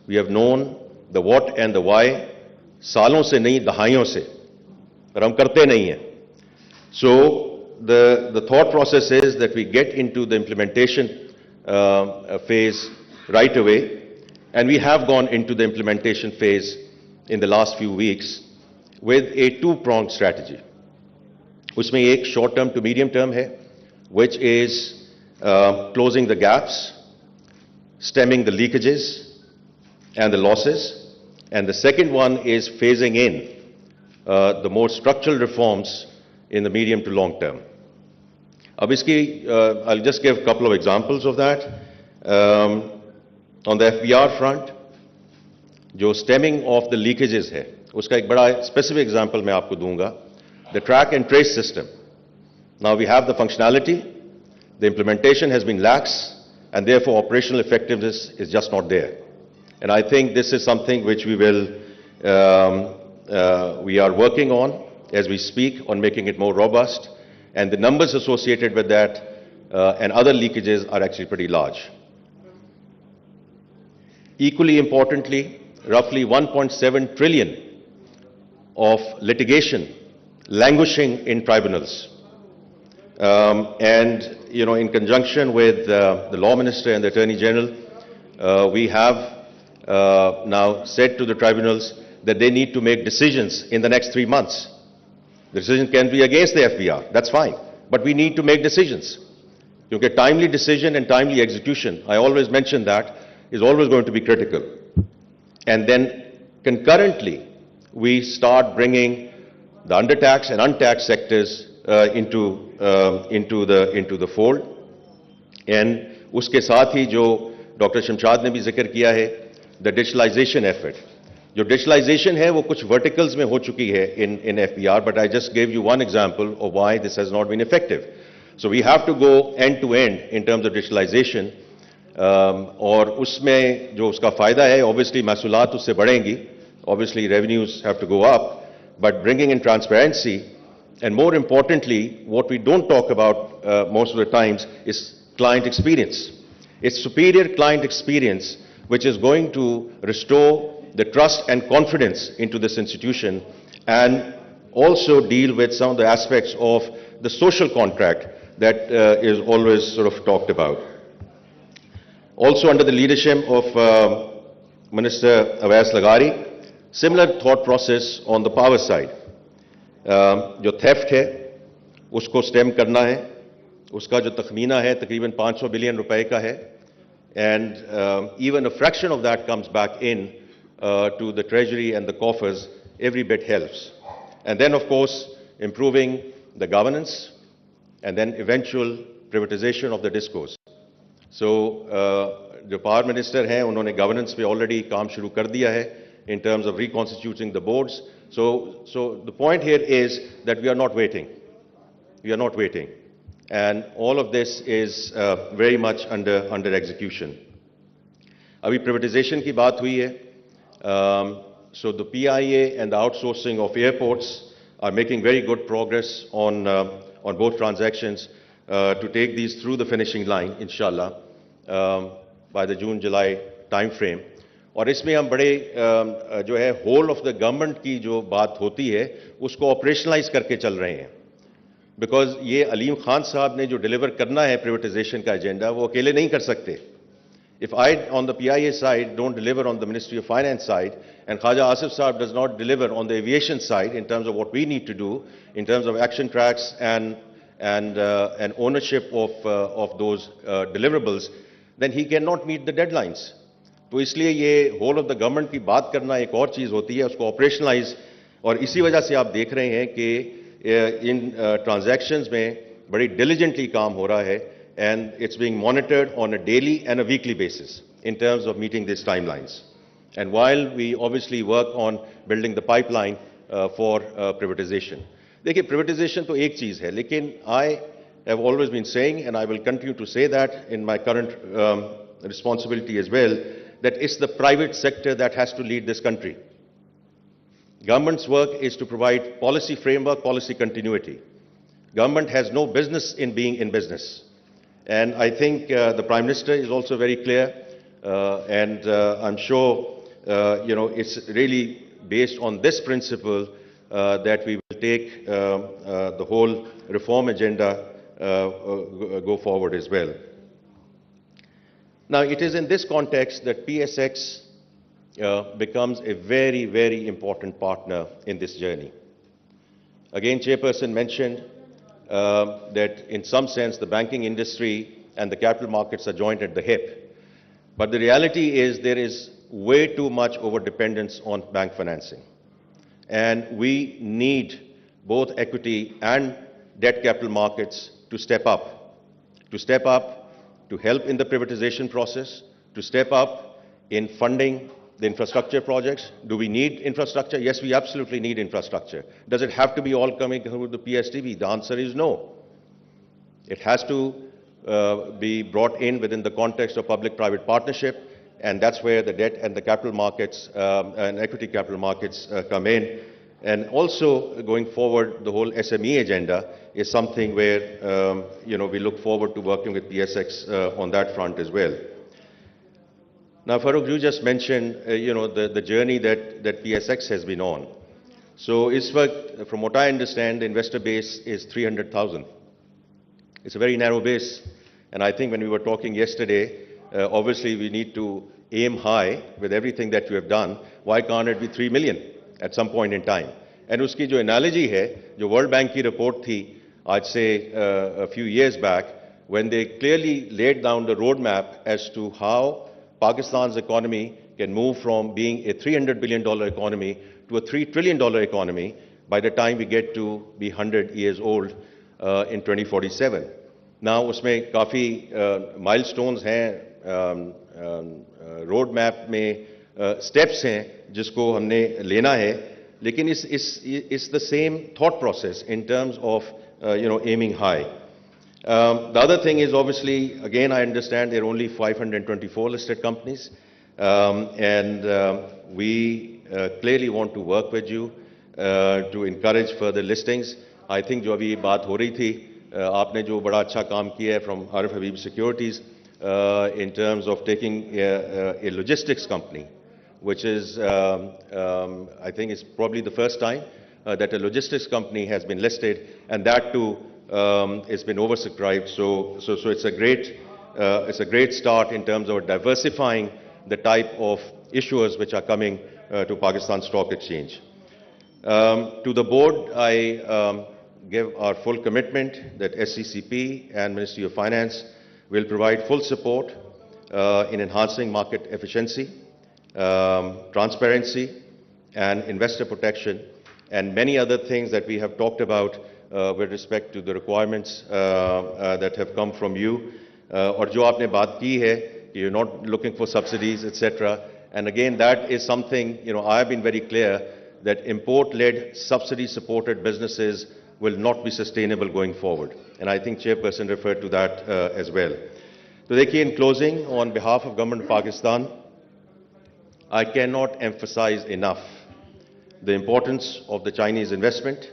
We have known the what and the why सालों से नहीं दहाइयों से, पर हम करते नहीं हैं. So the thought process is that we get into the implementation phase right away, and we have gone into the implementation phase in the last few weeks with a two-pronged strategy. उसमें एक short term to medium term है, which is closing the gaps, stemming the leakages and the losses, and the second one is phasing in the more structural reforms in the medium to long term. Ab iski, I'll just give a couple of examples of that. On the FBR front, जो stemming of the leakages है, उसका एक बड़ा specific example मैं आपको दूंगा. The track and trace system. Now we have the functionality, the implementation has been lax, and therefore operational effectiveness is just not there. And I think this is something which we are working on as we speak on making it more robust, and the numbers associated with that and other leakages are actually pretty large. Equally importantly, roughly 1.7 trillion of litigation languishing in tribunals. And, in conjunction with the Law Minister and the Attorney General, we have now said to the tribunals that they need to make decisions in the next 3 months. The decision can be against the FBR, that's fine, but we need to make decisions. Because timely decision and timely execution, I always mention that, is always going to be critical. And then concurrently, we start bringing the undertaxed and untaxed sectors into the fold. And उसके साथ ही जो doctor Shamshad ने भी जिक्र किया है, the digitalization effort. जो digitalization है वो कुछ verticals में हो चुकी है in FBR, but I just gave you one example of why this has not been effective. So we have to go end to end in terms of digitalization. और उसमें जो उसका फायदा है, obviously महसूलात उससे बढ़ेंगी, obviously revenues have to go up, but bringing in transparency, and more importantly, what we don't talk about most of the times is client experience. It's superior client experience which is going to restore the trust and confidence into this institution and also deal with some of the aspects of the social contract that is always sort of talked about. Also under the leadership of Minister Awais Lagari, similar thought process on the power side. जो theft है उसको stem करना है, उसका जो तखमीना है तकरीबन 500 billion रुपए का है, and even a fraction of that comes back in to the treasury and the coffers, every bit helps. And then of course improving the governance and then eventual privatization of the discourse. So जो power minister हैं उन्होंने governance पे already काम शुरू कर दिया है in terms of reconstituting the boards. So the point here is that we are not waiting. We are not waiting. And all of this is very much under execution. Abhi privatization ki baat hui hai. So the PIA and the outsourcing of airports are making very good progress on both transactions to take these through the finishing line, inshallah, by the June-July time frame. और इसमें हम बड़े जो है whole of the government की जो बात होती है उसको ऑपरेशनलाइज करके चल रहे हैं, बिकॉज ये अलीम खान साहब ने जो डिलीवर करना है प्राइवेटाइजेशन का एजेंडा वो अकेले नहीं कर सकते. If I on the PIA side don't deliver on the ministry of finance side and Khawaja Asif Sahab does not deliver on the aviation side in terms of what we need to do in terms of action tracks and ownership of those deliverables, then he cannot meet the deadlines. तो इसलिए ये whole of the government की बात करना एक और चीज़ होती है, उसको ऑपरेशनलाइज, और इसी वजह से आप देख रहे हैं कि इन ट्रांजैक्शंस में बड़ी डिलिजेंटली काम हो रहा है, and it's being monitored on a daily and a weekly basis in terms of meeting this timelines. And while we obviously work on building the pipeline for privatisation. देखिए, प्राइवेटाइजेशन तो एक चीज़ है, लेकिन I have always been saying and I will continue to say that in my current responsibility as well, that it's the private sector that has to lead this country. Government's work is to provide policy framework, policy continuity. Government has no business in being in business. And I think the Prime Minister is also very clear I'm sure, it's really based on this principle that we will take the whole reform agenda go forward as well. Now, it is in this context that PSX becomes a very, very important partner in this journey. Again, Chairperson mentioned that in some sense the banking industry and the capital markets are joined at the hip. But the reality is there is way too much over-dependence on bank financing. And we need both equity and debt capital markets to step up to help in the privatization process, to step up in funding the infrastructure projects. Do we need infrastructure? Yes, we absolutely need infrastructure. Does it have to be all coming through the PSTV? The answer is no. It has to be brought in within the context of public-private partnership, and that's where the debt and the capital markets and equity capital markets come in. And also, going forward, the whole SME agenda is something where, we look forward to working with PSX on that front as well. Now, Farooq, you just mentioned, the journey that PSX has been on. So, from what I understand, the investor base is 300,000. It's a very narrow base. And I think when we were talking yesterday, obviously we need to aim high with everything that you have done. Why can't it be 3 million at some point in time? And uski jo analogy hai, jo World Bank ki report thi, I'd say a few years back, when they clearly laid down the roadmap as to how Pakistan's economy can move from being a $300 billion economy to a $3 trillion economy by the time we get to be 100 years old in 2047. Now, उसमें काफ़ी milestones हैं, roadmap में steps हैं जिसको हमने लेना है, लेकिन it's the same thought process in terms of aiming high. The other thing is obviously, again, I understand there are only 524 listed companies, and we clearly want to work with you to encourage further listings. I think जो अभी बात हो रही थी, आपने जो बड़ा अच्छा काम किया है from Arif Habib Securities in terms of taking a logistics company, which is, I think it's probably the first time that a logistics company has been listed, and that too it's been oversubscribed. So it's a great start in terms of diversifying the type of issuers which are coming to Pakistan Stock Exchange. To the board, I give our full commitment that SCCP and Ministry of Finance will provide full support in enhancing market efficiency, transparency, and investor protection, and many other things that we have talked about with respect to the requirements that have come from you. और जो आपने बात की है, you're not looking for subsidies, etc. And again, that is something, I have been very clear that import-led, subsidy-supported businesses will not be sustainable going forward. And I think Chairperson referred to that as well. So, in closing, on behalf of Government of Pakistan, I cannot emphasize enough the importance of the Chinese investment